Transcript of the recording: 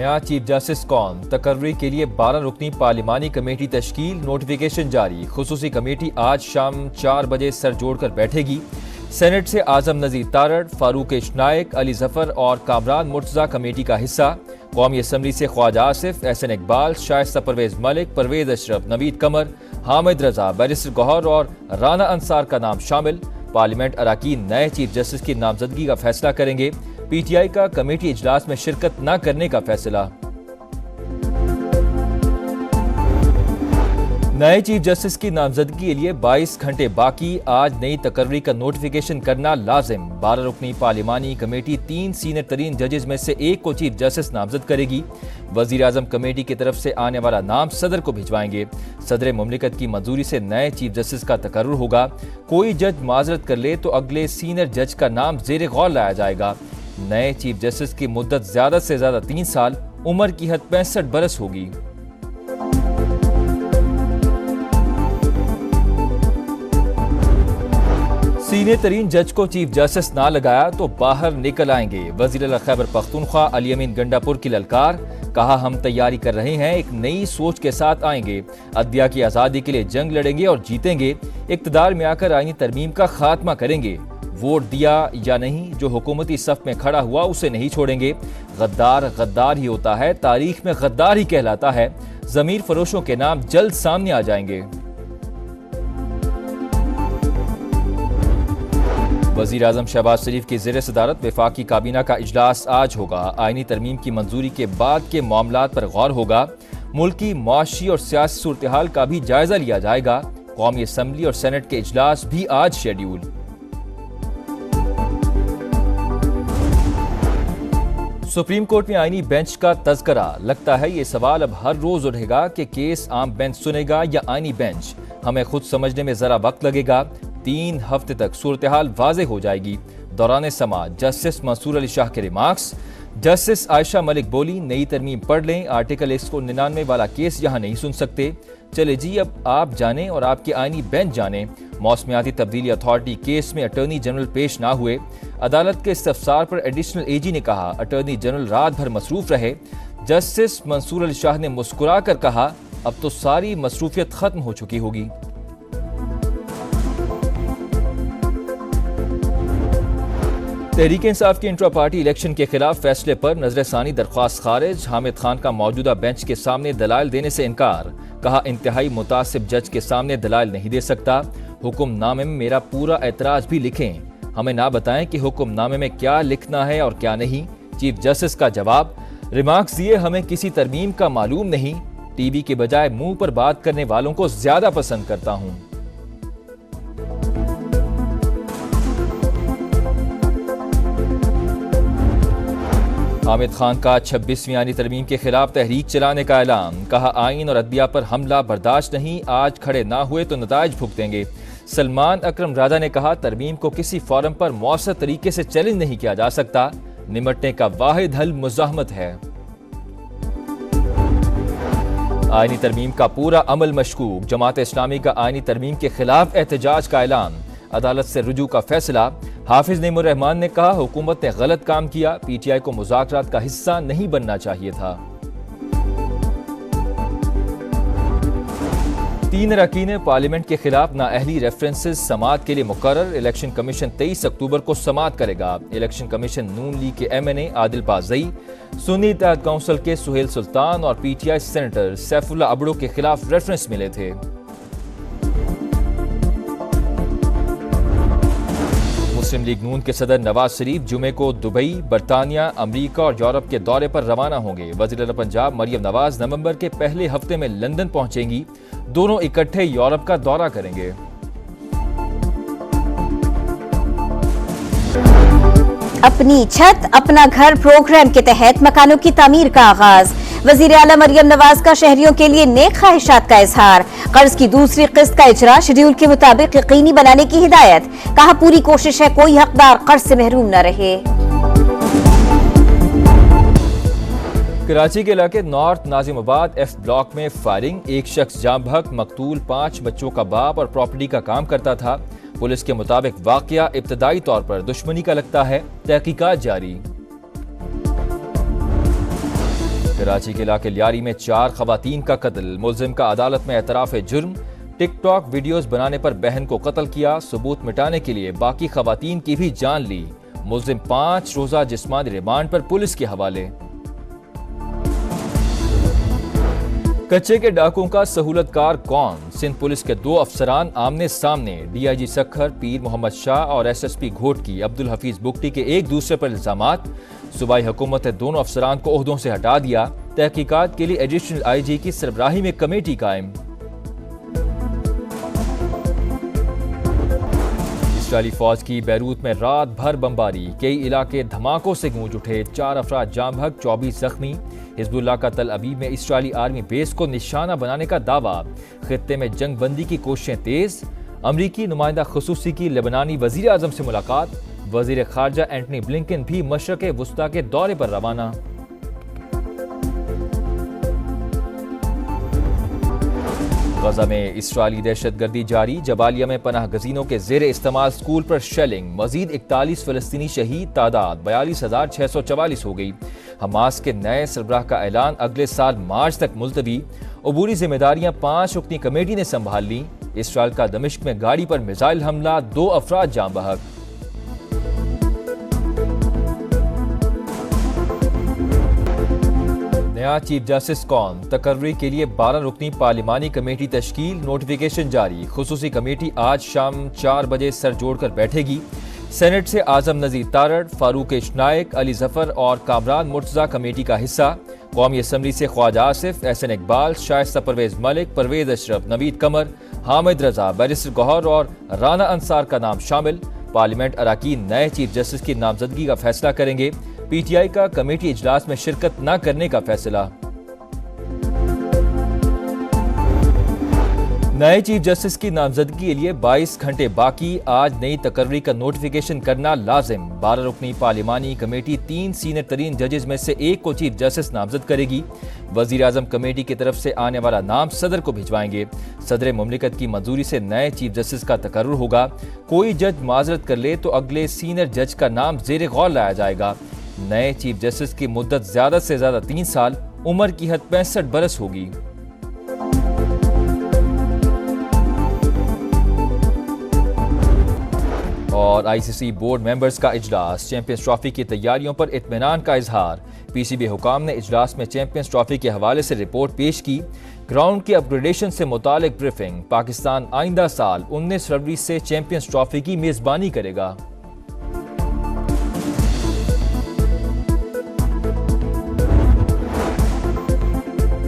नया chief justice कौन? तकर्री के लिए 12 रुकनी पार्लिमानी कमेटी तश्कील, नोटिफिकेशन जारी। खुसूसी कमेटी आज शाम 4 बजे सर जोड़कर बैठेगी। सेनेट से आजम नजीर तारड़, फारूक इशनाइक, अली जफर और कामरान मुर्तजा कमेटी का हिस्सा। कौमी असम्बली से ख्वाजा आसिफ, एहसन इकबाल, शाइस्ता परवेज मलिक, परवेज अशरफ, नवीद कमर, हामिद रजा, बैरिस्टर गौहर और राना अंसार का नाम शामिल। पार्लियामेंट अराकीन नए चीफ जस्टिस की नामजदगी का फैसला करेंगे। पीटीआई का कमेटी इजलास में शिरकत न करने का फैसला। नए चीफ जस्टिस की नामजदगी के लिए 22 घंटे बाकी। आज नई तकर्री का नोटिफिकेशन करना लाजिम। 12 रुकनी पार्लिमानी कमेटी 3 सीनियर तरीन जजेस में से एक को चीफ जस्टिस नामजद करेगी। वजीर आजम कमेटी की तरफ से आने वाला नाम सदर को भिजवाएंगे। सदर मुमलिकत की मंजूरी से नए चीफ जस्टिस का तकर्रुर होगा। कोई जज माजरत कर ले तो अगले सीनियर जज का नाम जेर गौर लाया जाएगा। नए चीफ जस्टिस की मुद्दत ज्यादा से ज्यादा 3 साल, उम्र की हद 65 बरस होगी। सीनियर तरीन जज को चीफ जस्टिस ना लगाया तो बाहर निकल आएंगे। वजीर खैबर पख्तूनख्वा अली अमीन गंडापुर की ललकार, कहा हम तैयारी कर रहे हैं, एक नई सोच के साथ आएंगे। अदलिया की आज़ादी के लिए जंग लड़ेंगे और जीतेंगे। इक़्तिदार में आकर आईनी तरमीम का खात्मा करेंगे। वोट दिया या नहीं, जो हुकूमती सफ में खड़ा हुआ उसे नहीं छोड़ेंगे। गद्दार गद्दार ही होता है, तारीख में गद्दार ही कहलाता है। ज़मीर फरोशों के नाम जल्द सामने आ जाएंगे। वज़ीर आज़म शहबाज शरीफ की ज़ेर सदारत वफाकी काबीना का इजलास आज होगा। आईनी तरमीम की मंजूरी के बाद के मामलात पर गौर होगा। मुल्क की मुआशी और सियासी सूरत हाल का भी जायजा लिया जाएगा। कौमी असम्बली और सेनेट के इजलास भी आज शेड्यूल। सुप्रीम कोर्ट में आईनी बेंच का तज़करा। लगता है ये सवाल अब हर रोज उठेगा कि केस आम बेंच सुनेगा या आईनी बेंच। हमें खुद समझने में जरा वक्त लगेगा। 3 हफ्ते तक सूरत हाल वाज़े हो जाएगी। दौरान समा जस्टिस मंसूर अली शाह के रिमार्क्स। जस्टिस आयशा मलिक बोली, नई तरमीम पढ़ लें, आर्टिकल 199 वाला केस यहाँ नहीं सुन सकते। चले जी, अब आप जाने और आपके आईनी बेंच जाने। मौसमियाती तब्दीली अथॉरिटी केस में अटॉर्नी जनरल पेश ना हुए। अदालत के इस्तफसार पर एडिशनल एजी ने कहा अटॉर्नी जनरल रात भर मसरूफ रहे। जस्टिस मंसूर अली शाह ने मुस्कुरा कर कहा अब तो सारी मसरूफियत खत्म हो चुकी होगी। तहरीक इंसाफ के इंट्रा पार्टी इलेक्शन के खिलाफ फैसले पर नजरसानी दरख्वास्त खारिज। हामिद खान का मौजूदा बेंच के सामने दलाइल देने से इनकार। कहा इंतहाई मुतासिब जज के सामने दलाइल नहीं दे सकता। हुक्मनामे में मेरा पूरा एतराज भी लिखें। हमें ना बताएं कि हुक्मनामे में क्या लिखना है और क्या नहीं। चीफ जस्टिस का जवाब, रिमार्क्स दिए हमें किसी तरमीम का मालूम नहीं। टीवी के बजाय मुंह पर बात करने वालों को ज्यादा पसंद करता हूं। हामिद खान का 26वीं आईनी तरमीम के खिलाफ तहरीक चलाने का ऐलान। कहा आइन और अदलिया पर हमला बर्दाश्त नहीं, आज खड़े ना हुए तो नताइज भुगतेंगे। सलमान अकरम राजा ने कहा तरमीम को किसी फोरम पर मौसर तरीके से चैलेंज नहीं किया जा सकता। निमटने का वाहिद हल मुज़ाहमत है। आईनी तरमीम का पूरा अमल मशकूक। जमात इस्लामी का आईनी तरमीम के खिलाफ एहतजाज का ऐलान। अदालत से रुजू का फैसला। हाफिज नईमुर रहमान ने कहा हुकूमत ने गलत काम किया, पीटीआई को मुज़ाकरात का हिस्सा नहीं बनना चाहिए था। 3 अरकान पार्लियामेंट के खिलाफ नाअहली रेफरेंसेस समाअत के लिए मुकर्रर। इलेक्शन कमीशन 23 अक्टूबर को समाअत करेगा। इलेक्शन कमीशन नून लीग के MNA आदिल पाज़ई, सुन्नी इत्तेहाद काउंसिल के सुहेल सुल्तान और पीटीआई सेनेटर सैफुल्ला अबड़ो के खिलाफ रेफरेंस मिले थे। मुस्लिम लीग नून के सदर नवाज शरीफ जुमे को दुबई, बरतानिया, अमरीका और यूरोप के दौरे पर रवाना होंगे। वज़ीर पंजाब मरियम नवाज नवंबर के पहले हफ्ते में लंदन पहुंचेंगी। दोनों इकट्ठे यूरोप का दौरा करेंगे। अपनी छत अपना घर प्रोग्राम के तहत मकानों की तामीर का आगाज। वजीर आला मरियम नवाज का शहरियों के लिए नेक ख्वाहिशात का इजहार। कर्ज की दूसरी किस्त का इजरा शेड्यूल के मुताबिक यकीनी बनाने की हिदायत। कहा पूरी कोशिश है कोई हकदार कर्ज से महरूम न रहे। कराची के इलाके नॉर्थ नाजिमाबाद F ब्लॉक में फायरिंग। एक शख्स जाम बहक, मकतूल 5 बच्चों का बाप और प्रॉपर्टी का काम करता था। पुलिस के मुताबिक वाकया इब्तदाई तौर पर दुश्मनी का लगता है। तहकीकात जारी। कराची के इलाके लियारी में 4 खवातीन का कत्ल, मुलजिम का अदालत में एतराफ जुर्म। टिकटॉक वीडियोस बनाने पर बहन को कत्ल किया, सबूत मिटाने के लिए बाकी खवातीन की भी जान ली। मुलजिम 5 रोजा जिस्मानी रिमांड पर पुलिस के हवाले। कच्चे के डाकुओं का सहूलतकार कौन? सिंध पुलिस के 2 अफसरान आमने सामने। डीआईजी सखर पीर मोहम्मद शाह और एसएसपी घोटकी अब्दुल हफीज बुगटी के एक दूसरे पर इल्जामात। सूबाई हुकूमत ने दोनों अफसरान को ओहदों से हटा दिया। तहकीकात के लिए एडिशनल आईजी की सरबराही में कमेटी कायम। इसराइली फौज की बैरूत में रात भर बमबारी, कई इलाके धमाकों से गूंज उठे। 4 अफराद जाम बहक, 24 जख्मी। हिजबुल्लाह का तल अबीब में इसराइली आर्मी बेस को निशाना बनाने का दावा। खित्ते में जंग बंदी की कोशिशें तेज। अमरीकी नुमाइंदा खुसूसी की लेबनानी वजीर आजम से मुलाकात। वजीर खारजा एंटनी ब्लिंकन भी मशरक़ वुस्ता के दौरे पर रवाना। गजा में इसराइली दहशतगर्दी जारी, जबालिया में पनाह गजीनों के जेर इस्तेमाल स्कूल पर शेलिंग। मजीद 41 फलस्तीनी शहीद, तादाद 42,644 हो गई। हमास के नए सरबराह का ऐलान, अगले साल मार्च तक मुलतवी। अबूरी जिम्मेदारियां 5 रुकनी कमेटी ने संभाल ली। इसराइल का दमिश्क में गाड़ी पर मिसाइल हमला, 2 अफराद जाम बहक। नया चीफ जस्टिस कौन? तकर्री के लिए 12 रुकनी पार्लिमानी कमेटी तश्कील, नोटिफिकेशन जारी। खुसूसी कमेटी आज शाम 4 बजे सर जोड़कर बैठेगी। सेनेट से आजम नजीर तारड़, फारूक इशनाइक, अली जफर और कामरान मुर्तजा कमेटी का हिस्सा। कौमी असम्बली से ख्वाजा आसिफ, एहसन इकबाल, शाइस्ता परवेज मलिक, परवेज अशरफ, नवीद कमर, हामिद रजा, बैरिस्टर गौहर और राना अंसार का नाम शामिल। पार्लियामेंट अराकीन नए चीफ जस्टिस की नामजदगी का फैसला करेंगे। पीटीआई का कमेटी इजलास में शिरकत न करने का फैसला। नए चीफ जस्टिस की नामजदगी के लिए 22 घंटे बाकी। आज नई तकर्री का नोटिफिकेशन करना लाजिम। 12 रुकनी पार्लिमानी कमेटी 3 सीनियर तरीन जजेस में से एक को चीफ जस्टिस नामजद करेगी। वजीर आजम कमेटी की तरफ से आने वाला नाम सदर को भिजवाएंगे। सदर मुमलिकत की मंजूरी से नए चीफ जस्टिस का तकर्रुर होगा। कोई जज माजरत कर ले तो अगले सीनियर जज का नाम जेर गौर लाया जाएगा। नए चीफ जस्टिस की मुद्दत ज्यादा से ज्यादा 3 साल, उम्र की हद 65 बरस होगी। और आईसीसी बोर्ड मेंबर्स का इजलास, चैंपियंस ट्रॉफी की तैयारियों पर इत्मीनान का इजहार। पीसीबी हुकाम ने इजलास में चैंपियंस ट्रॉफी के हवाले से रिपोर्ट पेश की। ग्राउंड की अपग्रेडेशन से मुतालिक ब्रीफिंग। पाकिस्तान आइंदा साल 19 फरवरी से चैंपियंस ट्रॉफी की मेजबानी करेगा।